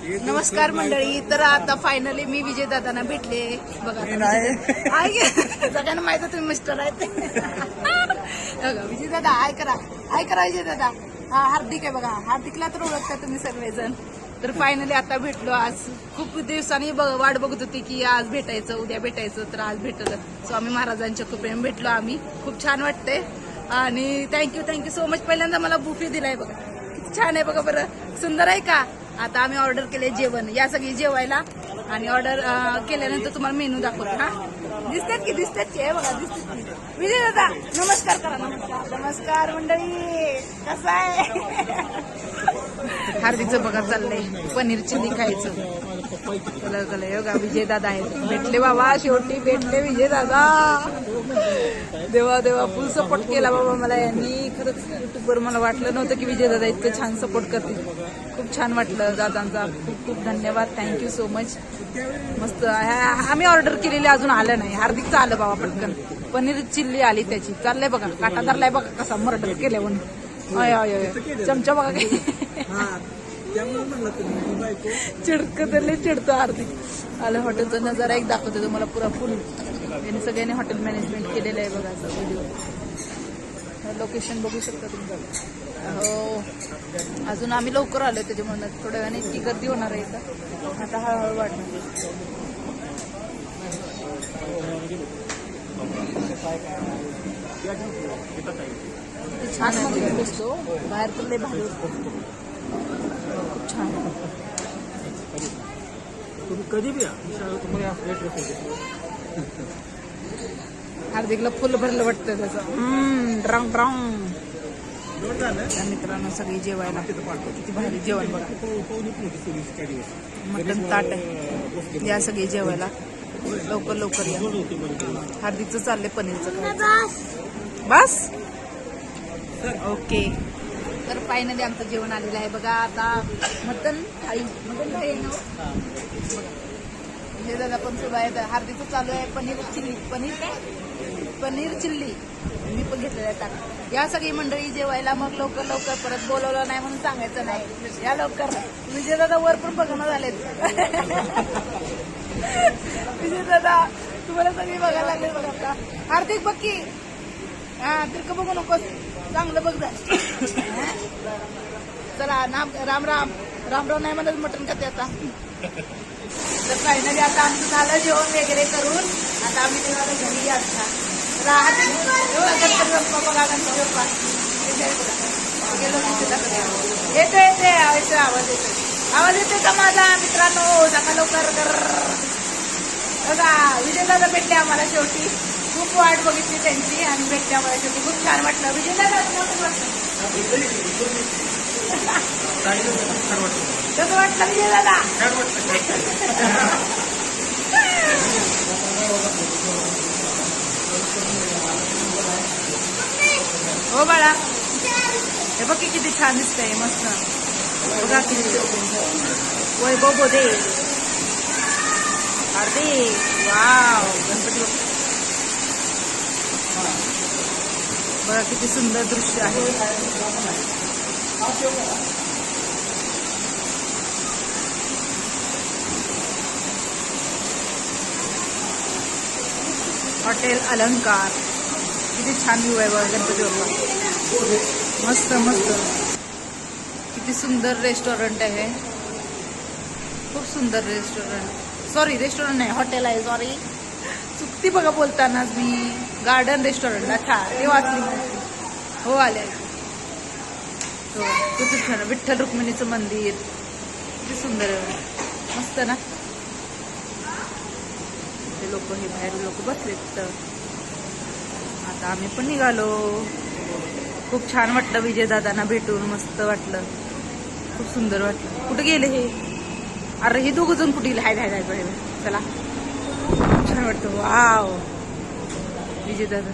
नमस्कार मंडळी. तर आता फायनली मी विजय दादांना भेटले बघा. सगळ्यांना माहित आहे तुम्ही मिस्टर आहेत बघा. विजय दादा हाय करा, हाय करा विजय दादा. हा हार्दिक आहे बघा, हार्दिकला तर ओळखता तुम्ही सर्वजण. तर फायनली आता भेटलो. आज खूप दिवसांनी वाट बघत होती की आज भेटायचं, उद्या भेटायचं. तर आज भेटलं. स्वामी महाराजांच्या कृपेने भेटलो आम्ही. खूप छान वाटतंय आणि थँक्यू सो मच. पहिल्यांदा मला बुफे दिलाय बघा, किती छान आहे बघा बरं, सुंदर आहे का. आता आम्ही ऑर्डर केले जेवण, या सगळी जेवायला. आणि ऑर्डर केल्यानंतर तुम्हाला मेनू दाखवतो. हा दिसतात की बघा, दिसतात की. विजय दादा नमस्कार करा. नमस्कार मंडळी, कसं आहे. हार्दिकचं बघा चाललंय पनीर चिली खायचं. योगा विजय दादा आहेत, भेटले बाबा, शेवटी भेटले विजय दादा. देवा फुल सपोर्ट केला बाबा मला यांनी. खरंच युट्यूबवर मला वाटलं नव्हतं की विजय दादा इतकं छान सपोर्ट करतील. खूप छान वाटलं दादांचा, खूप धन्यवाद. Thank you so much. मस्त. आम्ही ऑर्डर केलेली अजून आलं नाही. हार्दिकचं आलं बाबा पटकन. पनीर चिल्ली आली त्याची. चाललंय बघा, काटा धरलाय बघा कसा मर्डर केले म्हणून. चमचा बघा काही चिडकतले चिडतो हार्दिक. आलं हॉटेलचा नजारा एक दाखवतो तुम्हाला पुरा फुल. यांनी सगळ्यांनी हॉटेल मॅनेजमेंट केलेलं आहे बघा. असं व्हिडिओ लोकेशन बघू शकता तुम्ही. हो, अजून आम्ही लवकर आलोय त्याच्यामुळे थोड्या वेळाने इतकी गर्दी होणार आहे इथं. आता हळूहळू वाढणार. छान आहे दिसतो बाहेर, तर लय भारी होतो. खूप छान. कधी बी हार्दिकला फुल भरलं वाटतं त्याचं. ड्रंग मित्रांनो सगळी जेवायला. किती भारी जेवण बघा. मटन ताट आहे, या सगळी जेवायला. लवकर या. हार्दिकचं चाललंय पनीरचं. बस ओके. तर फायनली आमचं जेवण आलेलं आहे बघा. आता मटन थाळी आहे ना. हे दादा पण सुरू आहे. हार्दिकचं चालू आहे पनीर चिल्ली. मी पण घेतलेलं आहे ताट. या सगळी मंडळी जेवायला. मग लवकर परत बोलवलं नाही म्हणून सांगायचं नाही. या लवकर. विजय दादा वर पण बघणं झालेत. विजय दादा तुम्हाला सगळी बघायला लागले बघा आता. हार्दिक बघ की. हा तिरकं बघू नकोस, चांगलं बघ जा. चला राम नाही म्हणत मटण खाते आता. तर फायनली आता आमचं झालं जेवण वगैरे करून. आता आम्ही तेव्हा घरी आता गणपती बाप्पा बघा. गणपती बाप्पा येते आवाज येते का माझा मित्रांनो. सांगा लवकर बघा. विजय दादा भेटले आम्हाला शेवटी. खूप वाट बघितली त्यांची आणि भेटले आम्हाला शेवटी. खूप छान वाटलं. विजय दादा कसं वाटलं विजय दादा. हो बाळा, हे बघ किती छान दिसतंय. मस्त बघा किती. वैभव बोधे, हार्दिक. वाव, गणपती बघा किती सुंदर दृश्य आहे. हॉटेल अलंकार. किती छान व्ह्यू आहे बघा गणपती बाप्पा. मस्त. किती सुंदर रेस्टॉरंट आहे. खूप सुंदर रेस्टॉरंट. सॉरी रेस्टॉरंट नाही, हॉटेल आहे. सॉरी चुकती बघा बोलतानाच मी. Garden restaurant. अच्छा ते वाचली. हो आले. हो किती छान. विठ्ठल रुक्मिणीचं मंदिर किती सुंदर आहे. मस्त ना. ते लोक, हे बाहेर लोक बसलेत. आता आम्ही पण निघालो. खूप छान वाटलं विजय दादांना भेटून. मस्त वाटलं, खूप सुंदर वाटलं. कुठे गेले हे. अरे हे दोघं जण कुठे गेले. हाय चला. खूप छान वाटतं. वाव विजय दादा.